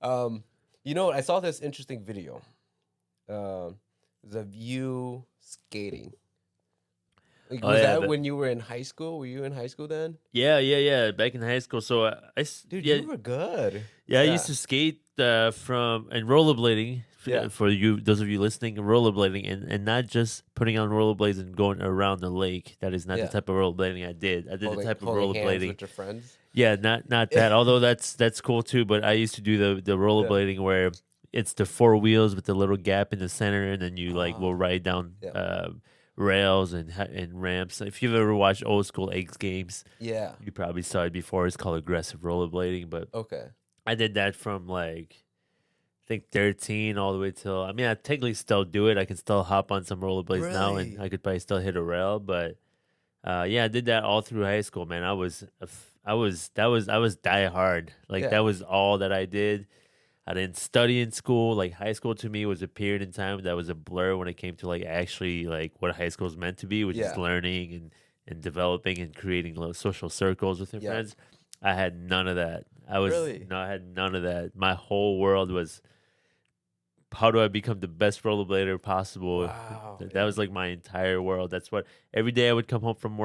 Um, you know what? I saw this interesting video. Um, the you skating. Like, Oh was yeah, that but when you were in high school? Were you in high school then? yeah. Back in high school, so Dude, yeah, you were good. yeah. I used Yeah. to skate from and rollerblading Yeah. for you, those of you listening, rollerblading, and not just putting on rollerblades and going around the lake. That is not the Yeah. type of rollerblading I did. I did the type of Holding hands rollerblading. with your friends. Yeah, not that. Although that's cool too. But I used to do the Yeah. rollerblading where it's the four wheels with the little gap in the center, and then you like will Oh, ride down yeah. rails and ramps. If you've ever watched old school X Games, Yeah. you probably saw it before. It's called aggressive rollerblading. But Okay. I did that from like I think 13 all the way till. I mean, I technically still do it. I can still hop on some rollerblades now, and Really? I could probably still hit a rail, but. Yeah, I did that all through high school, man. I was die hard. Like Yeah. that was all that I did. I didn't study in school. Like high school to me was a period in time that was a blur when it came to like actually like what high school is meant to be, which is Yeah. learning and developing and creating little social circles with your Yeah. friends. I had none of that. Really? I had none of that. My whole world was how do I become the best rollerblader possible? Wow. That was like my entire world. That's what every day I would come home from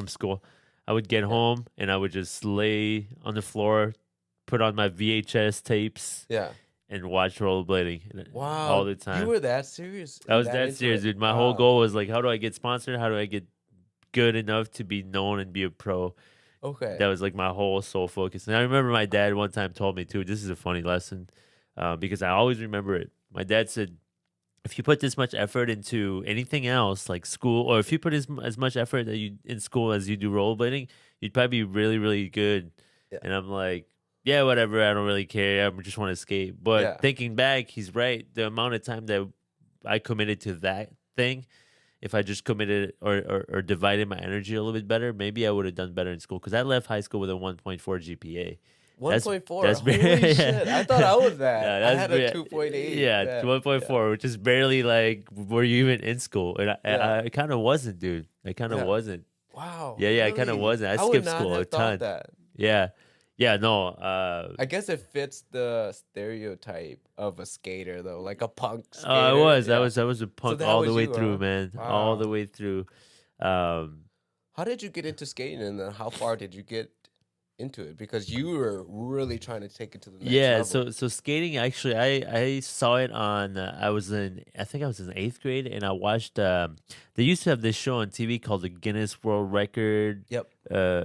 school. I would get Yeah. home and I would just lay on the floor, put on my VHS tapes, Yeah. and watch rollerblading all Wow. the You time. were that serious I and was that that into serious, it. dude. My whole Wow. goal was like, how do I get sponsored? How do I get good enough to be known and be a pro? Okay. That was like my whole sole focus. And I remember my dad one time told me too. This is a funny lesson because I always remember it. My dad said, "If you put this much effort into anything else, like school, or if you put as much effort that you in school as you do rollerblading, you'd probably be really, really good." Yeah. And I'm like, "Yeah, whatever. I don't really care. I just want to skate." But Yeah. thinking back, he's right. The amount of time that I committed to that thing if I just committed or divided my energy a little bit better, maybe I would have done better in school because I left high school with a 1.4 GPA. That's 1.4. that's Holy yeah, shit. I thought I was that. yeah I had a 2.8. yeah Yeah. Yeah. 1.4, which is barely like were you even in school? And Yeah. I kind of wasn't, dude. I kind of Yeah. wasn't. Wow. I kind of Really? wasn't. I I would skipped not school a have thought ton. that. Yeah, yeah, no. I guess it fits the stereotype of a skater though, like a punk I skater. Yeah. I was a So punk that all the was way you, through, huh? man, all the Wow. way through. Um, How did you get into skating and then how far did you get into it? Because you were really trying to take it to the next Yeah, level. so skating actually, I saw it on. I think I was in eighth grade, and I watched. They used to have this show on TV called the Guinness World Record, Yep.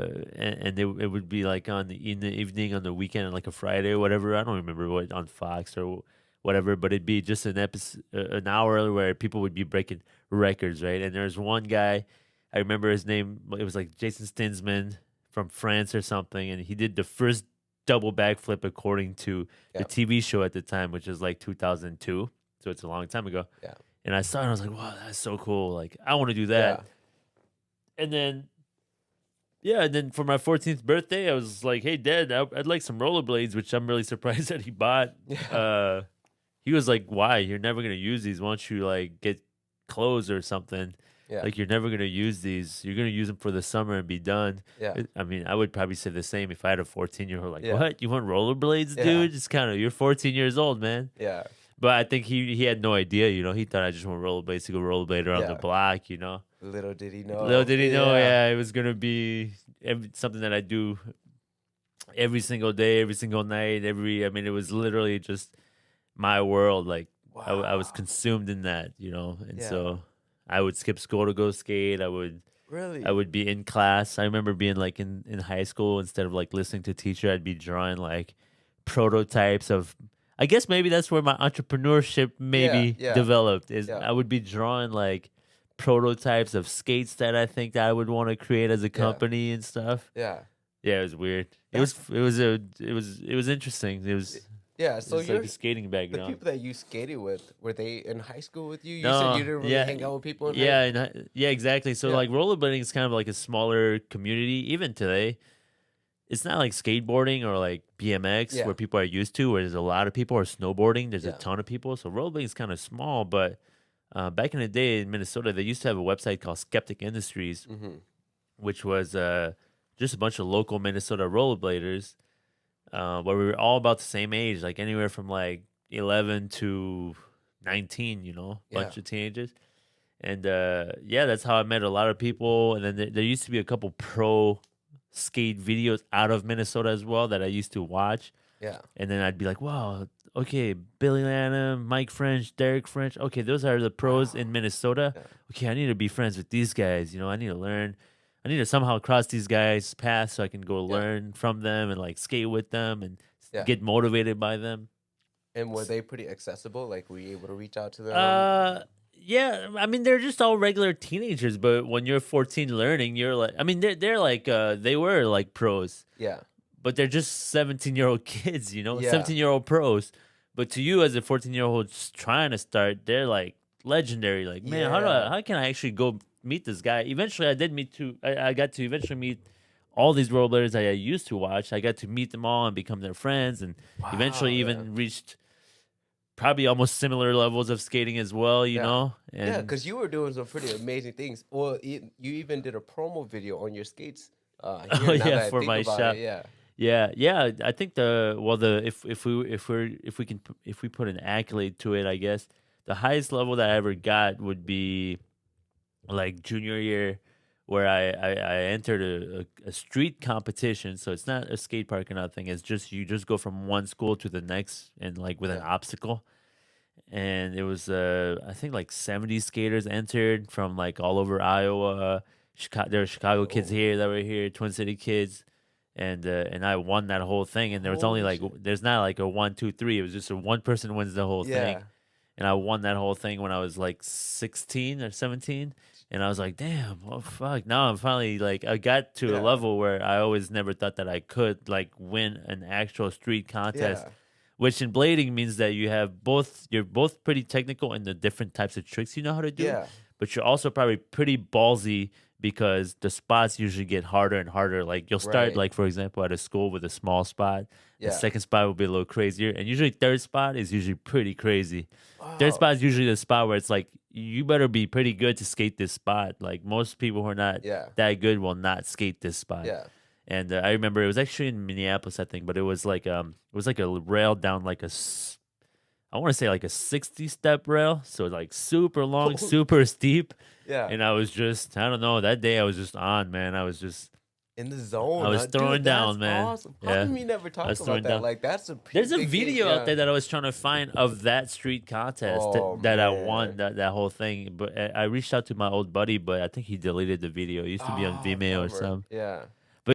and it would be like in the evening on the weekend, on like a Friday or whatever. I don't remember what on Fox or whatever, but it'd be just an episode, an hour where people would be breaking records, right? And there's one guy, I remember his name. It was like Jason Stinsman from France or something, and he did the first double backflip according to the Yeah. TV show at the time, which is like 2002. So it's a long time ago. Yeah. And I saw it and I was like, wow, that's so cool. Like, I want to do that. Yeah. And then, yeah, and then for my 14th birthday, I was like, hey, Dad, I'd like some rollerblades, which I'm really surprised that he bought. Yeah. He was like, why? You're never going to use these. Why don't you like get clothes or something? Yeah. Like, you're never going to use these. You're going to use them for the summer and be done. Yeah. I mean, I would probably say the same if I had a 14-year-old. Like, Yeah. what? You want rollerblades, Yeah. dude? It's kind of, you're 14 years old, man. Yeah. But I think he had no idea, you know. He thought I just want rollerblades to go rollerblade around the Yeah. block, you know. Little did he know. Little did he know, yeah, it was gonna be something that I do every single day, every single night, I mean, it was literally just my world. Like I was Wow. consumed in that, you know. And Yeah. so I would skip school to go skate. Really? I would be in class. I remember being like in high school, instead of like listening to teacher, I'd be drawing like prototypes of. I guess maybe that's where my entrepreneurship maybe Yeah. developed. Is Yeah. I would be drawing like prototypes of skates that I think that I would want to create as a company and stuff. Yeah. Yeah, it was weird. It was interesting. Yeah. It So was like a skating the background. people that you skated with, were they in high school with you? You said No, you didn't really yeah, hang out with people in yeah, yeah, exactly. So Yeah. like rollerblading is kind of like a smaller community. Even today, it's not like skateboarding or like BMX Yeah. where people are used to, where there's a lot of people, or snowboarding. There's a Yeah. ton of people. So rollerblading is kind of small. But back in the day in Minnesota, they used to have a website called Skeptic Industries, Mm-hmm. which was just a bunch of local Minnesota rollerbladers. where we were all about the same age, like anywhere from like 11 to 19. You know, Yeah. bunch of teenagers. And yeah, that's how I met a lot of people. And then there used to be a couple pro skate videos out of Minnesota as well that I used to watch. Yeah. And then I'd be like, wow, okay, Billy Lanham, Mike French, Derek French. Okay, those are the pros in Minnesota. Yeah. Okay, I need to be friends with these guys. You know, I need to learn. I need to somehow cross these guys' paths so I can go Yeah. learn from them and like skate with them and Yeah. get motivated by them. And were they pretty accessible? Like, were you able to reach out to them? Yeah, I mean they're just all regular teenagers, but when you're 14 learning, you're like, I mean they're like they were like pros, Yeah. but they're just 17-year-old kids, you know, Yeah. 17-year-old pros. But to you as a 14-year-old trying to start, they're like legendary. Like, man, Yeah. how can I actually go meet this guy? Eventually, I did meet I got to eventually meet all these rollerbladers that I used to watch. I got to meet them all and become their friends, and eventually Wow, even reached probably almost similar levels of skating as well. You Yeah. know, Yeah, and because you were doing some pretty amazing things. Well, you even did a promo video on your skates. oh Here, now yeah, that I for think my about shop. it, yeah. Yeah. I think if we put an accolade to it, I guess the highest level that I ever got would be like junior year, where I entered a street competition. So it's not a skate park or nothing. It's just you just go from one school to the next and like with an Yeah. obstacle. And it was I think like 70 skaters entered from like all over Iowa. Chicago, there were Chicago kids Oh. here that were here, Twin City kids, and I won that whole thing. And there was only Holy like shit. there's not like a 1, 2, 3. It was just a one person wins the whole thing, Yeah. and I won that whole thing when I was like 16 or 17. And I was like, damn, oh fuck. Now I'm finally like I got to a Yeah. level where I always never thought that I could like win an actual street contest, Yeah. which in blading means that you're both pretty technical in the different types of tricks you know how to do, Yeah. but you're also probably pretty ballsy because the spots usually get harder and harder. Like you'll start Right. like for example at a school with a small spot. The Yeah. second spot will be a little crazier, and usually third spot is usually pretty crazy. Third Wow. spot is usually the spot where it's like you better be pretty good to skate this spot. Like most people who are not Yeah. that good will not skate this spot. Yeah. And I remember it was actually in Minneapolis, I think, but it was like a rail down like I want to say like a 60-step rail, so like super long, Holy- super steep. Yeah. And I was just, I don't know, that day I was just on, man. I was just, In the zone. I was huh? throwing Dude, down, that's man. Awesome. How Yeah. come you never talked was about throwing that? down. Like, that's a there's a big thing, video yeah. out there that I was trying to find of that street contest Oh, that I won man. that whole thing. But I reached out to my old buddy, but I think he deleted the video. It used to be on Oh, Vimeo or bummer. something. Yeah.